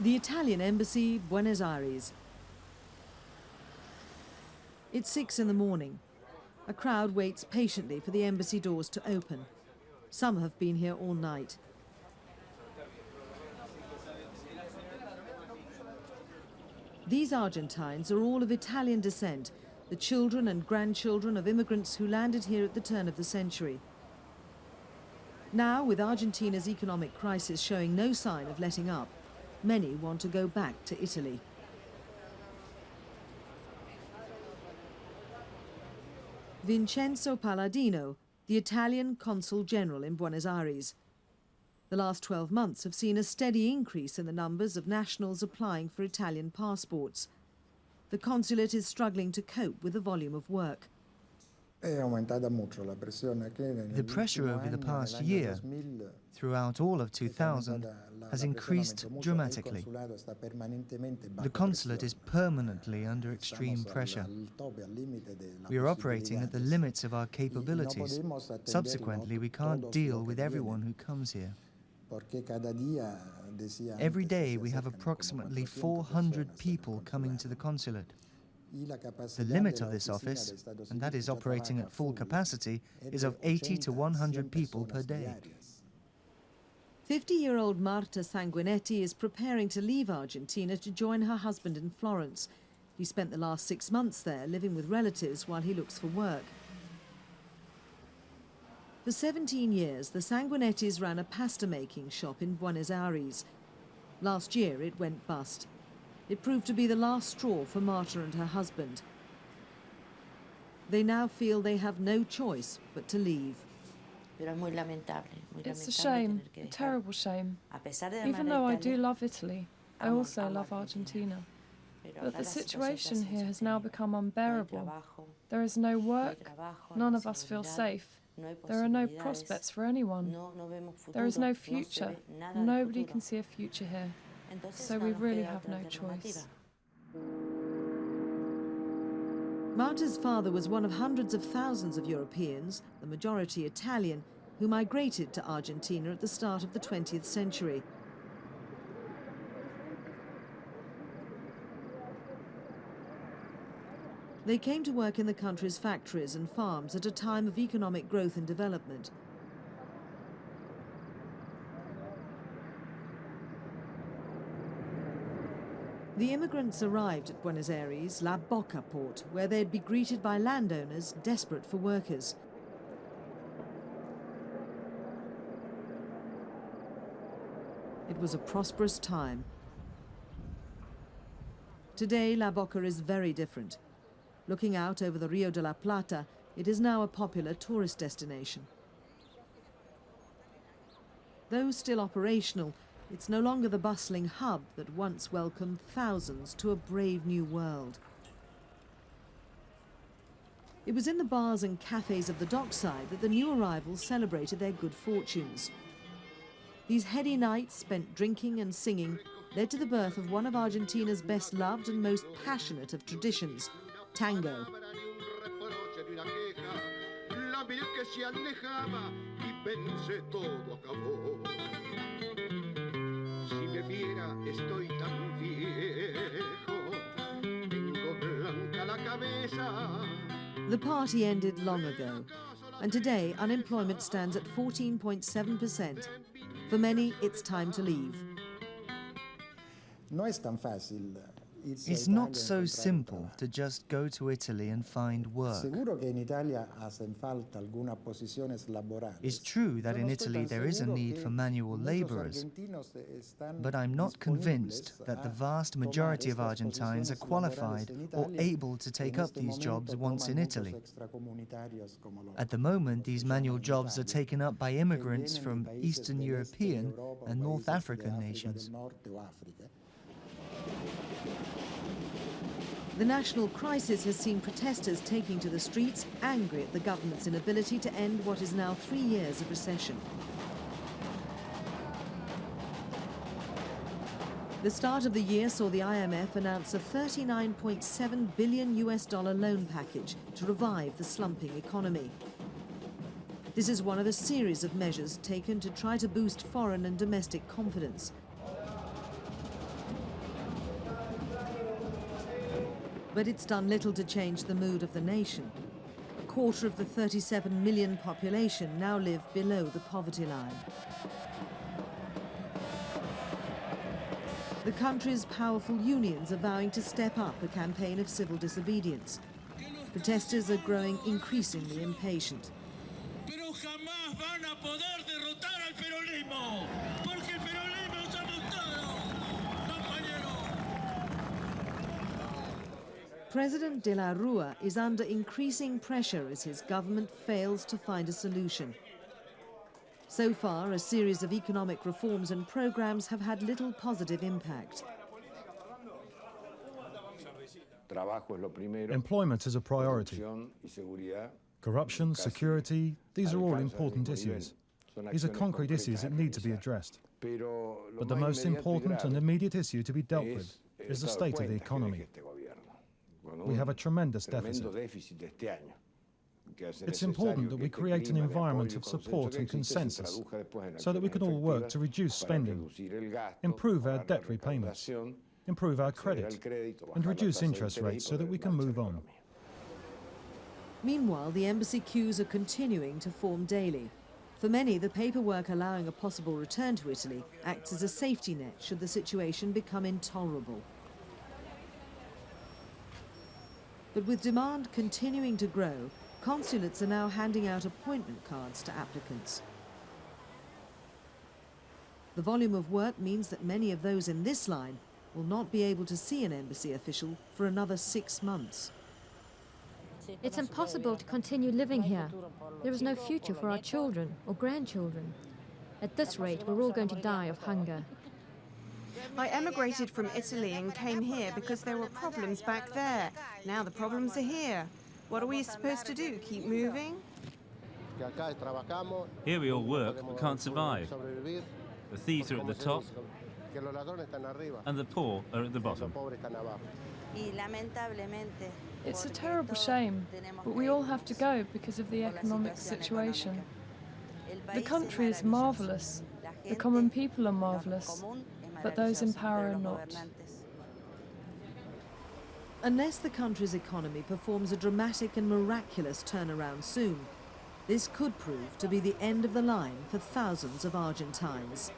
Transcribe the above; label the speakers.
Speaker 1: The Italian Embassy, Buenos Aires. It's 6 in the morning. A crowd waits patiently for the embassy doors to open. Some have been here all night. These Argentines are all of Italian descent, the children and grandchildren of immigrants who landed here at the turn of the century. Now, with Argentina's economic crisis showing no sign of letting up, many want to go back to Italy. Vincenzo Palladino, the Italian Consul General in Buenos Aires. The last 12 months have seen a steady increase in the numbers of nationals applying for Italian passports. The consulate is struggling to cope with the volume of work.
Speaker 2: The pressure over the past year, throughout all of 2000, has increased dramatically. The consulate is permanently under extreme pressure. We are operating at the limits of our capabilities. Subsequently, we can't deal with everyone who comes here. Every day we have approximately 400 people coming to the consulate. The limit of this office, and that is operating at full capacity, is of 80 to 100 people per day.
Speaker 1: 50-year-old Marta Sanguinetti is preparing to leave Argentina to join her husband in Florence. He spent the last 6 months there living with relatives while he looks for work. For 17 years, the Sanguinettis ran a pasta-making shop in Buenos Aires. Last year, it went bust. It proved to be the last straw for Marta and her husband. They now feel they have no choice but to leave.
Speaker 3: It's a shame, a terrible shame. Even though I do love Italy, I also love Argentina. But the situation here has now become unbearable. There is no work, none of us feel safe. There are no prospects for anyone. There is no future. Nobody can see a future here. So we really have no choice.
Speaker 1: Marta's father was one of hundreds of thousands of Europeans, the majority Italian, who migrated to Argentina at the start of the 20th century. They came to work in the country's factories and farms at a time of economic growth and development. The immigrants arrived at Buenos Aires' La Boca port, where they'd be greeted by landowners desperate for workers. It was a prosperous time. Today, La Boca is very different. Looking out over the Rio de la Plata, it is now a popular tourist destination. Though still operational, it's no longer the bustling hub that once welcomed thousands to a brave new world. It was in the bars and cafes of the dockside that the new arrivals celebrated their good fortunes. These heady nights spent drinking and singing led to the birth of one of Argentina's best loved and most passionate of traditions, tango. The party ended long ago, and today unemployment stands at 14.7%. For many, it's time to leave.
Speaker 2: It's not so simple to just go to Italy and find work. It's true that in Italy there is a need for manual laborers, but I'm not convinced that the vast majority of Argentines are qualified or able to take up these jobs once in Italy. At the moment, these manual jobs are taken up by immigrants from Eastern European and North African nations.
Speaker 1: The national crisis has seen protesters taking to the streets, angry at the government's inability to end what is now 3 years of recession. The start of the year saw the IMF announce a $39.7 billion loan package to revive the slumping economy. This is one of a series of measures taken to try to boost foreign and domestic confidence. But it's done little to change the mood of the nation. A quarter of the 37 million population now live below the poverty line. The country's powerful unions are vowing to step up a campaign of civil disobedience. Protesters are growing increasingly impatient. President de la Rua is under increasing pressure as his government fails to find a solution. So far, a series of economic reforms and programs have had little positive impact.
Speaker 4: Employment is a priority. Corruption, security, these are all important issues. These are concrete issues that need to be addressed. But the most important and immediate issue to be dealt with is the state of the economy. We have a tremendous deficit. It's important that we create an environment of support and consensus so that we can all work to reduce spending, improve our debt repayments, improve our credit, and reduce interest rates so that we can move on.
Speaker 1: Meanwhile, the embassy queues are continuing to form daily. For many, the paperwork allowing a possible return to Italy acts as a safety net should the situation become intolerable. But with demand continuing to grow, consulates are now handing out appointment cards to applicants. The volume of work means that many of those in this line will not be able to see an embassy official for another 6 months.
Speaker 5: It's impossible to continue living here. There is no future for our children or grandchildren. At this rate, we're all going to die of hunger.
Speaker 6: I emigrated from Italy and came here because there were problems back there. Now the problems are here. What are we supposed to do? Keep moving?
Speaker 7: Here we all work but can't survive. The thieves are at the top and the poor are at the bottom.
Speaker 3: It's a terrible shame, but we all have to go because of the economic situation. The country is marvellous, the common people are marvellous, but those in power are not.
Speaker 1: Unless the country's economy performs a dramatic and miraculous turnaround soon, this could prove to be the end of the line for thousands of Argentines.